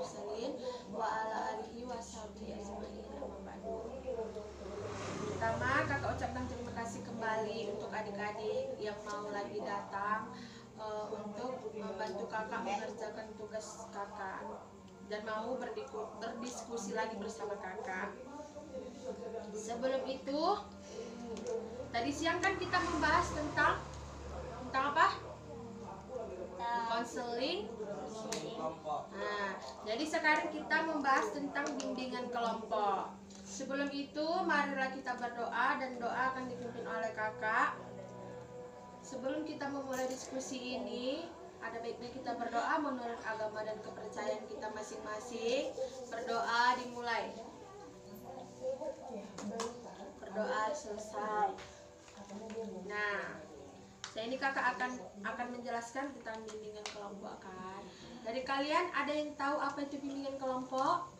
mursalin wa ala alihi washabihi ajmain. Amma ba'du. Pertama, kakak ucapkan terima kasih kembali untuk adik-adik yang mau lagi datang untuk membantu kakak mengerjakan tugas kakak dan mau berdiskusi lagi bersama kakak. Sebelum itu, tadi siang kan kita membahas tentang apa? Konseling. Nah, jadi sekarang kita membahas tentang bimbingan kelompok. Sebelum itu, marilah kita berdoa dan doa akan dipimpin oleh kakak. Sebelum kita memulai diskusi ini, ada baiknya kita berdoa menurut agama dan kepercayaan kita masing-masing. Berdoa dimulai. Berdoa selesai. Nah, ini kakak akan menjelaskan tentang bimbingan kelompok kan. Dari kalian ada yang tahu apa itu bimbingan kelompok?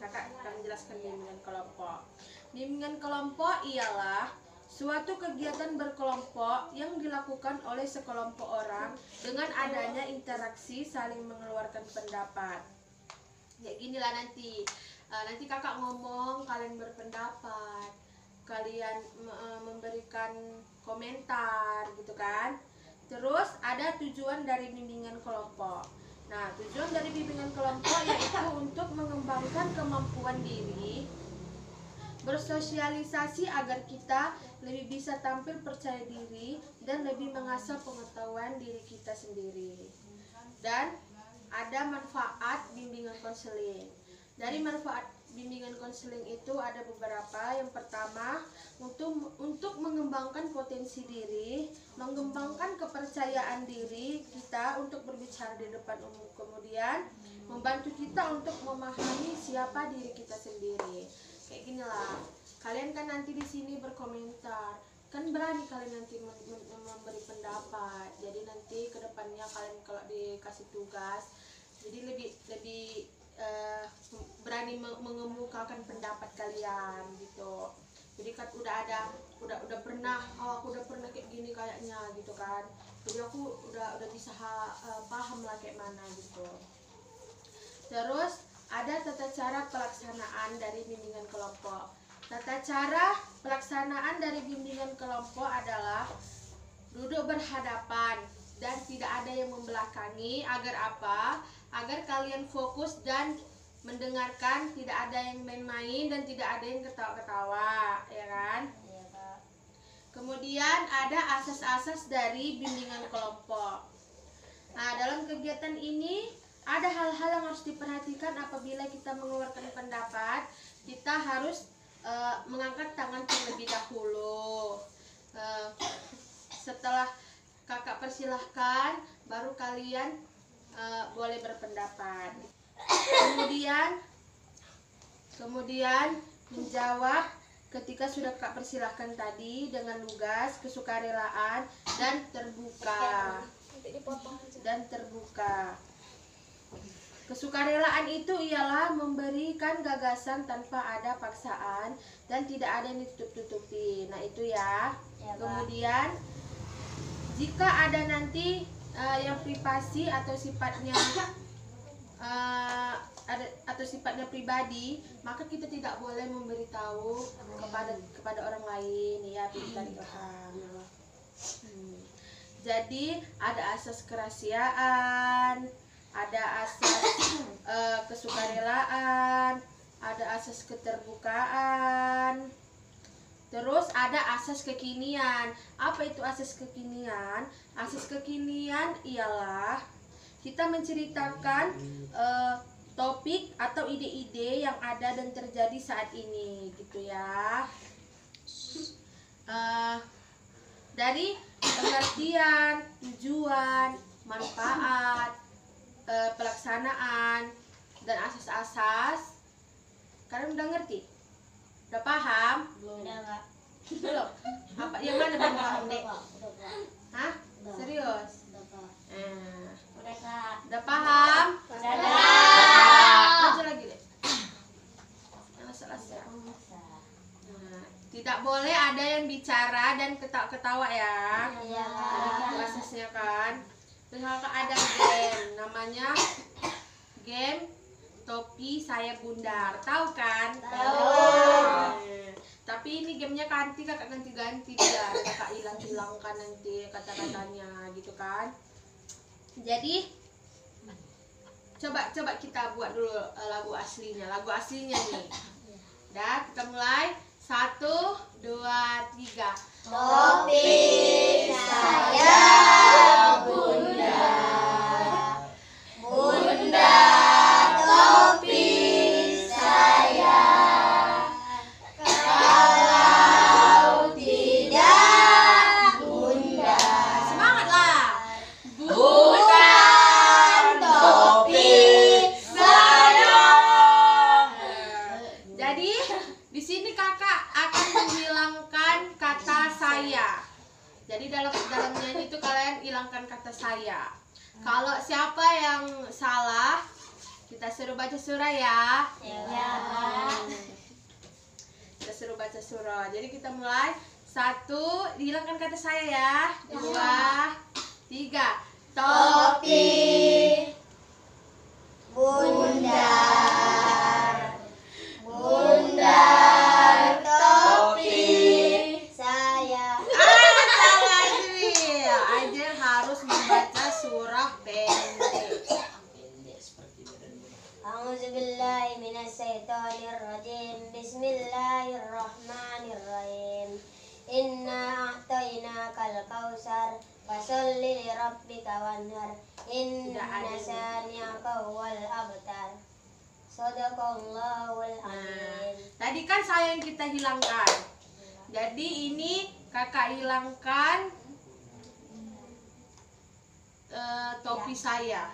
Kakak akan menjelaskan bimbingan kelompok. Bimbingan kelompok ialah suatu kegiatan berkelompok yang dilakukan oleh sekelompok orang dengan adanya interaksi saling mengeluarkan pendapat. Ya ginilah nanti kakak ngomong, kalian berpendapat, kalian memberikan komentar gitu kan. Terus ada tujuan dari bimbingan kelompok. Nah, tujuan dari bimbingan kelompok yaitu untuk mengembangkan kemampuan diri, bersosialisasi agar kita lebih bisa tampil percaya diri dan lebih mengasah pengetahuan diri kita sendiri. Dan ada manfaat bimbingan konseling. Dari manfaat bimbingan konseling itu ada beberapa. Yang pertama, untuk mengembangkan potensi diri, mengembangkan kepercayaan diri kita untuk berbicara di depan umum. Kemudian membantu kita untuk memahami siapa diri kita sendiri. Kayak gini lah. Kalian kan nanti di sini berkomentar, kan berani kalian nanti memberi pendapat. Jadi nanti kedepannya kalian kalau dikasih tugas, jadi lebih berani mengemukakan pendapat kalian gitu. Jadi kan udah pernah, aku udah pernah kayak gini kayaknya gitu kan. Jadi aku udah bisa paham lah kayak mana gitu. Terus ada tata cara pelaksanaan dari bimbingan kelompok. Tata cara pelaksanaan dari bimbingan kelompok adalah duduk berhadapan dan tidak ada yang membelakangi. Agar apa? Agar kalian fokus dan mendengarkan, tidak ada yang main-main dan tidak ada yang ketawa-ketawa, ya kan? Iya, Kak. Kemudian ada asas-asas dari bimbingan kelompok. Nah, dalam kegiatan ini ada hal-hal yang harus diperhatikan apabila kita mengeluarkan pendapat. Kita harus mengangkat tangan terlebih dahulu. Setelah kakak persilahkan, baru kalian boleh berpendapat. Kemudian menjawab ketika sudah kak persilahkan tadi dengan lugas, kesukarelaan dan terbuka. Kesukarelaan itu ialah memberikan gagasan tanpa ada paksaan dan tidak ada yang ditutup-tutupi. Nah itu ya. Kemudian jika ada nanti yang privasi atau sifatnya sifatnya pribadi, maka kita tidak boleh memberitahu kepada orang lain, ya, biar paham. Jadi ada asas kerahasiaan, ada asas kesukarelaan, ada asas keterbukaan. Terus ada asas kekinian. Apa itu asas kekinian? Asas kekinian ialah kita menceritakan topik atau ide-ide yang ada dan terjadi saat ini, gitu ya. Dari pengertian, tujuan, manfaat, pelaksanaan, dan asas-asas. Kalian udah ngerti? Udah paham? Belum? Apa? Yang mana belum paham, Dek? Hah? Serius? Udah paham? Baca lagi, Dek. Tidak boleh ada yang bicara dan ketawa-ketawa ya. Iya. Prosesnya kan. kakak ada game namanya game topi saya bundar, tahu kan? Tahu. Tapi ini gamenya ganti, kakak ganti-ganti biar kakak hilangkan nanti kata-katanya gitu kan. Jadi coba kita buat dulu lagu aslinya nih. Udah, kita mulai. 1, 2, 3. Topi saya bundar, bundar topi saya. Kalau tidak bundar, Semangatlah. bukan topi saya. Jadi di sini kakak akan menghilangkan kata saya. Jadi dalam nyanyi itu kalian hilangkan kata saya. Kalau siapa yang salah, kita suruh baca surah ya. Ya. Kita suruh baca surah. Jadi kita mulai. 1, dihilangkan kata saya ya. 2, 3. Topi bundar, bundar topi saya. Salah Ajil. Ajil harus membaca surah pendek. A'udzubillahi minasyaitonirrajim. Bismillahirrahmanirrahim. Inna a'tainakal kautsar fasholli lirabbika wanhar. Inna syani'aka huwal abtar. Shadaqallahul azim. Tadi kan saya yang kita hilangkan. Jadi ini kakak hilangkan topi saya.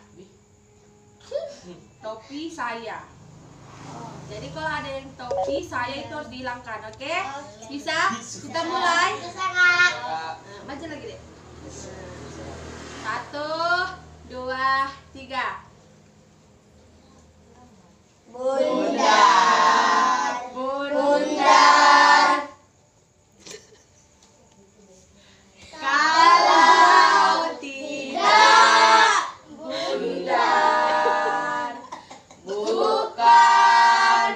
Topi saya. Jadi kalau ada yang topi saya itu harus dihilangkan, oke? Bisa? Kita mulai. Baca lagi deh. 1, 2, 3. Bundar, Bundar. Kalau tidak bundar, bukan.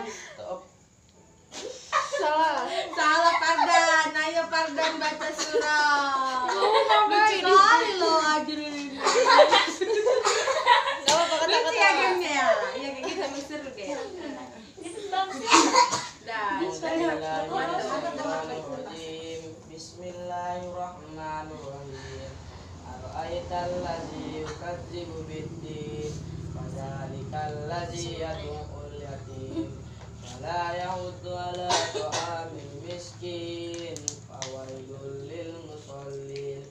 Salah Pardan. Ayo Pardan baca surah. Lucu kali loh Ajrul ini. Lucu ya gamenya ya. Iya kayak gitu seru deh. Dah. Bismillahirrahmanirrahim. Ara'aital ladzi yukadzibu biddin, fadzalikal ladzi yad'ul yatim, wala yahuddu ala ta'amil miskin, fawailul lil musallin,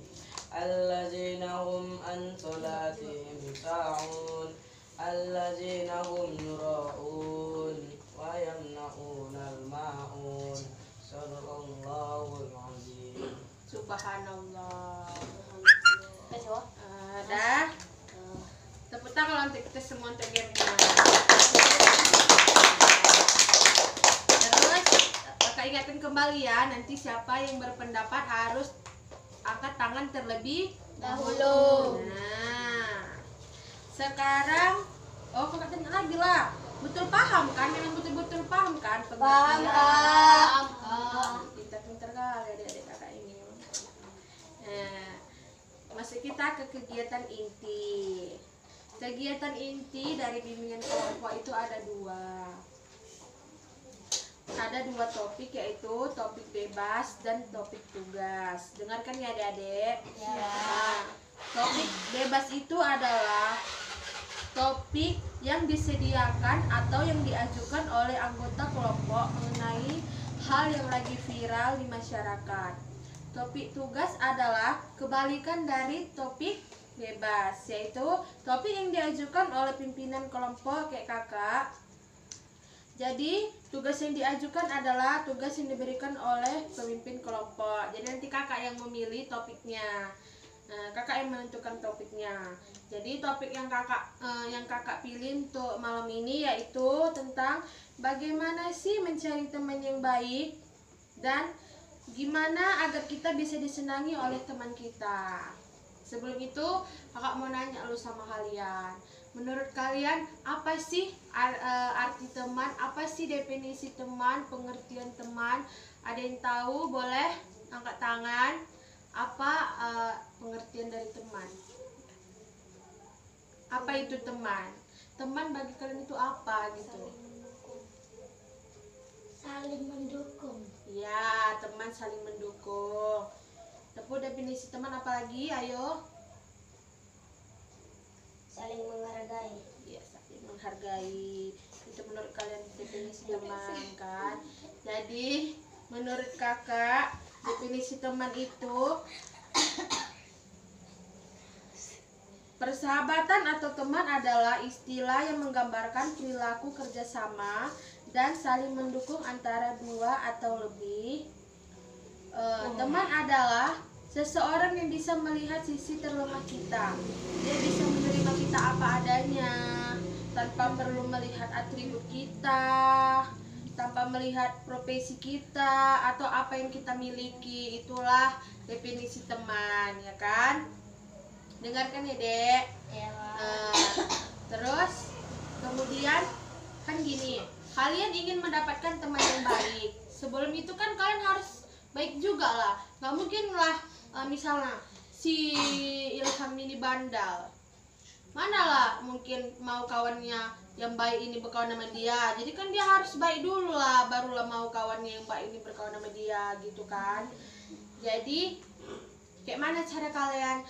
alladzina hum an salatihim sahun, alladzina hum yura'un wa yamna'unal ma'un. Sadaqallahul azim. Subhanallah. Dah. Tepuk tangan untuk kita semua untuk gamenya. Terus kakak ingatkan kembali ya, nanti siapa yang berpendapat harus angkat tangan terlebih dahulu. Nah, sekarang kakak tanya lagi lah. Betul paham kan? Memang betul-betul paham kan? Paham. Kita pintar kali adik-adik kakak ini. Nah, masuk kita ke kegiatan inti. Kegiatan inti dari bimbingan kelompok itu ada 2. Ada 2 topik, yaitu topik bebas dan topik tugas. Dengarkan ya adik-adik. Ya. Nah, topik bebas itu adalah topik yang disediakan atau yang diajukan oleh anggota kelompok mengenai hal yang lagi viral di masyarakat. Topik tugas adalah kebalikan dari topik bebas, yaitu topik yang diajukan oleh pimpinan kelompok kayak kakak. Jadi tugas yang diajukan adalah tugas yang diberikan oleh pemimpin kelompok. Jadi nanti kakak yang memilih topiknya. Nah, kakak yang menentukan topiknya. Jadi topik yang kakak pilih untuk malam ini yaitu tentang bagaimana sih mencari teman yang baik dan gimana agar kita bisa disenangi oleh teman kita. Sebelum itu kakak mau nanya lu sama kalian. Menurut kalian apa sih arti teman? Apa sih definisi teman? Pengertian teman? Ada yang tahu? Boleh angkat tangan. Apa pengertian dari teman? Apa itu teman? Teman bagi kalian itu apa gitu? Saling mendukung. Ya, teman saling mendukung. Tepuk definisi teman apa lagi? Ayo. Saling menghargai. Ya, saling menghargai. Itu menurut kalian definisi teman kan? Jadi, menurut kakak, definisi teman itu persahabatan atau teman adalah istilah yang menggambarkan perilaku kerjasama dan saling mendukung antara dua atau lebih. Teman adalah seseorang yang bisa melihat sisi terlemah kita. Dia bisa menerima kita apa adanya, tanpa perlu melihat atribut kita, tanpa melihat profesi kita atau apa yang kita miliki. Itulah definisi teman, ya kan? Dengarkan ya, Dek. Ya, Pak. Terus kemudian kan gini, kalian ingin mendapatkan teman yang baik. Sebelum itu kan kalian harus baik juga lah. Nggak mungkin lah misalnya si Ilham ini bandal. Mana lah mungkin mau kawannya yang baik ini berkawan sama dia. Jadi kan dia harus baik dulu lah, barulah mau kawannya yang baik ini berkawan sama dia gitu kan. Jadi kayak mana cara kalian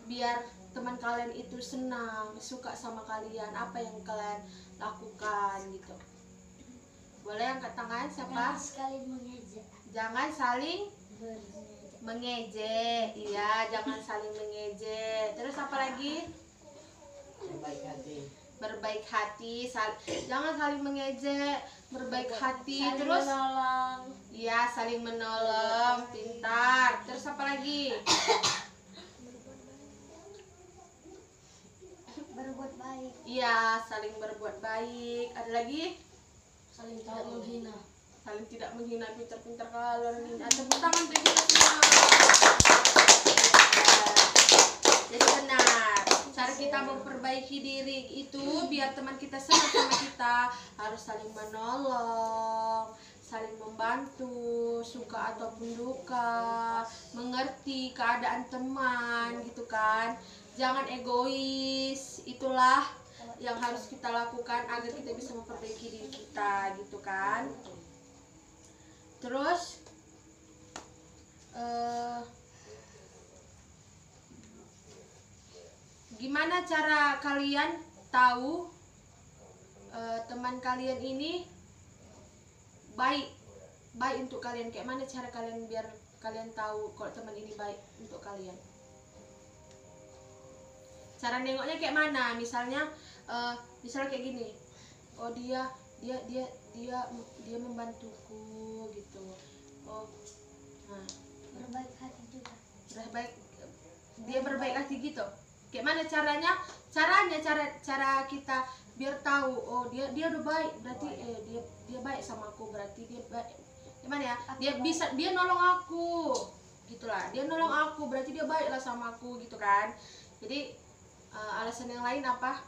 biar teman kalian itu senang, suka sama kalian? Apa yang kalian lakukan gitu? Boleh angkat tangan siapa? Jangan sekali mengejek. Jangan saling Bermejek. mengejek. Iya, jangan saling mengejek. Terus apa lagi? Berbaik hati. Berbaik hati. Jangan saling mengejek, berbaik hati. Saling Terus menolong. iya, saling menolong. Pintar. Terus apa lagi? Berbuat baik. Iya, saling berbuat baik. Ada lagi? Saling tidak menghina. Saling tidak menghina. Pintar-pintar kalian ini. Tepuk tangan untuk kita semua. Jadi benar, cara kita memperbaiki diri itu biar teman kita senang sama kita harus saling menolong, saling membantu, suka ataupun duka, mengerti keadaan teman gitu kan. Jangan egois. Itulah yang harus kita lakukan agar kita bisa memperbaiki diri kita gitu kan. Terus gimana cara kalian tahu teman kalian ini baik untuk kalian? Kayak mana cara kalian biar kalian tahu kalau teman ini baik untuk kalian? Cara nengoknya kayak mana? Misalnya kayak gini. Oh, dia membantuku gitu. Oh, nah, Berbaik hati juga. dia berbaik hati gitu. Kayak mana caranya cara kita biar tahu, oh dia udah baik, berarti dia baik sama aku, berarti dia baik. Gimana ya? Dia nolong aku. Gitulah. Dia nolong aku, berarti dia baiklah sama aku gitu kan. Jadi alasan yang lain apa?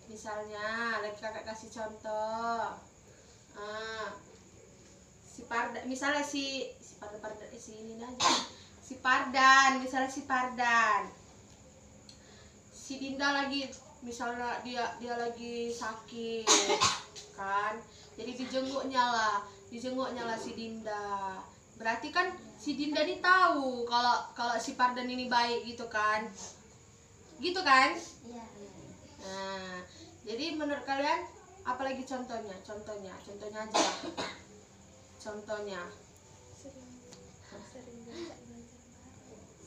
Misalnya, lagi kakak kasih contoh. Si Pardan, misalnya si Pardan, misalnya si Pardan. Si Dinda lagi, misalnya dia lagi sakit kan. Jadi dijenguknya lah si Dinda. Berarti kan si Dinda ini tahu kalau si Pardan ini baik gitu kan. Gitu kan? Iya. Nah, jadi menurut kalian apalagi contohnya aja lah. Contohnya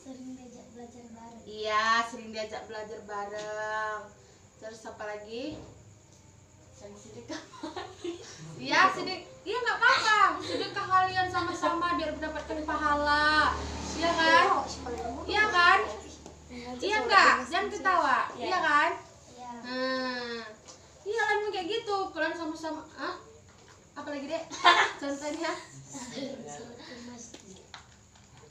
Sering diajak belajar bareng. iya, sering diajak belajar bareng. Terus apa lagi? Sedekah. Iya, iya nggak apa-apa. Sedekah kalian sama-sama biar mendapatkan pahala. Iya kan? Iya kan? Iya enggak? Jangan ketawa. Iya kan? Iya. Iya kan kayak gitu. Kalian sama-sama. Apa lagi, Dek? Contohnya? Sholat ke masjid.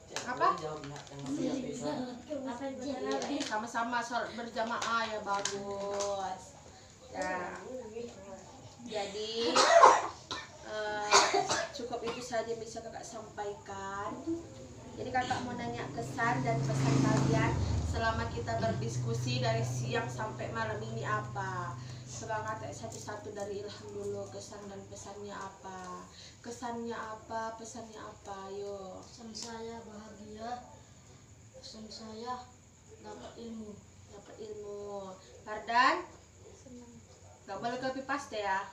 Apa? Jawab nak yang lebih apa itu? Apa jalan? Sama-sama sholat berjamaah ya bagus. Ya. Jadi cukup itu saja yang bisa kakak sampaikan. Jadi kakak mau nanya kesan dan pesan kalian selama kita berdiskusi dari siang sampai malam ini apa? Coba kata satu-satu dari Ilham dulu, kesan dan pesannya apa? Kesannya apa, pesannya apa? Ayo. Pesan saya bahagia. Pesan saya dapat ilmu. Dapat ilmu. Fardan? Senang. Gak boleh copy paste ya?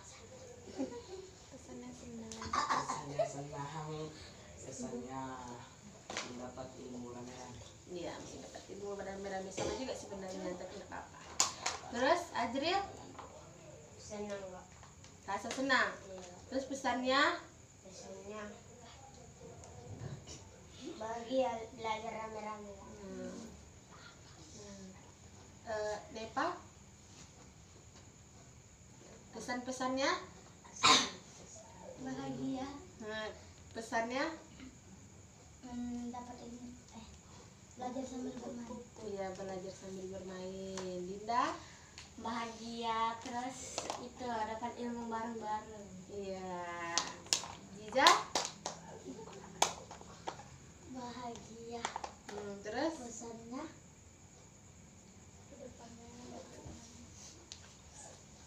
Pesannya senang. Kesannya senang, kesannya mendapat ilmu ramean. Iya, masih dapat ilmu beramai-ramai sama juga sebenarnya, tapi nggak apa-apa. Terus Ajril? Senang kok. Rasa senang. Iya. Terus pesannya? Pesannya bahagia belajar rame-rame. Nepa? Pesan-pesannya? Bahagia Pesannya? dapat ilmu. Belajar sambil bermain. Iya, belajar sambil bermain. Dinda? Bahagia terus itu dapat ilmu bareng-bareng. Iya. Jiza? Bahagia. Terus? Pesannya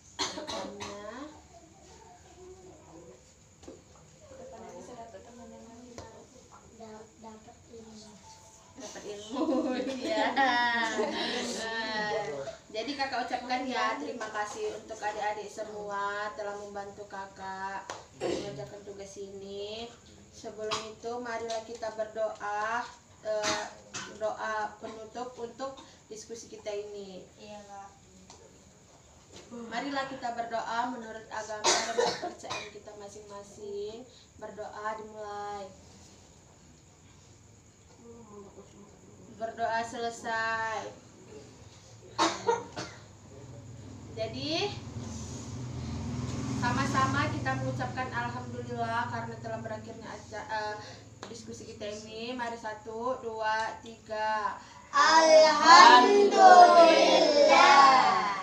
Pesannya? dapat ilmu. Dapat ilmu. Iya. Jadi kakak ucapkan ya terima kasih untuk adik-adik semua telah membantu kakak mengerjakan tugas ini. Sebelum itu marilah kita berdoa, doa penutup untuk diskusi kita ini. Iya kak. Marilah kita berdoa menurut agama dan kepercayaan kita masing-masing. Berdoa dimulai. Berdoa selesai. Jadi sama-sama kita mengucapkan alhamdulillah karena telah berakhirnya diskusi kita ini. Mari 1, 2, 3. Alhamdulillah.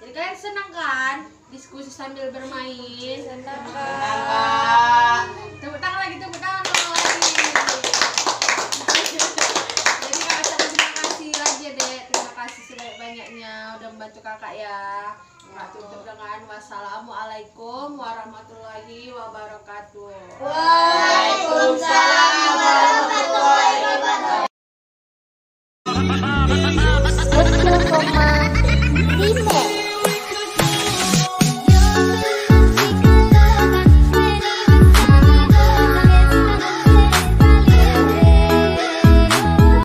Jadi kalian senang kan diskusi sambil bermain? Senang, Kak. Tepuk tangan lagi, tepuk tangan lagi. Jadi kakak ucapkan terima kasih lagi ya Dek. Terima kasih sebanyak-banyaknya udah membantu kakak ya. Kakak tutup dengan wassalamualaikum warahmatullahi wabarakatuh. Waalaikumsalam warahmatullahi wabarakatuh. Kecil koma Timur.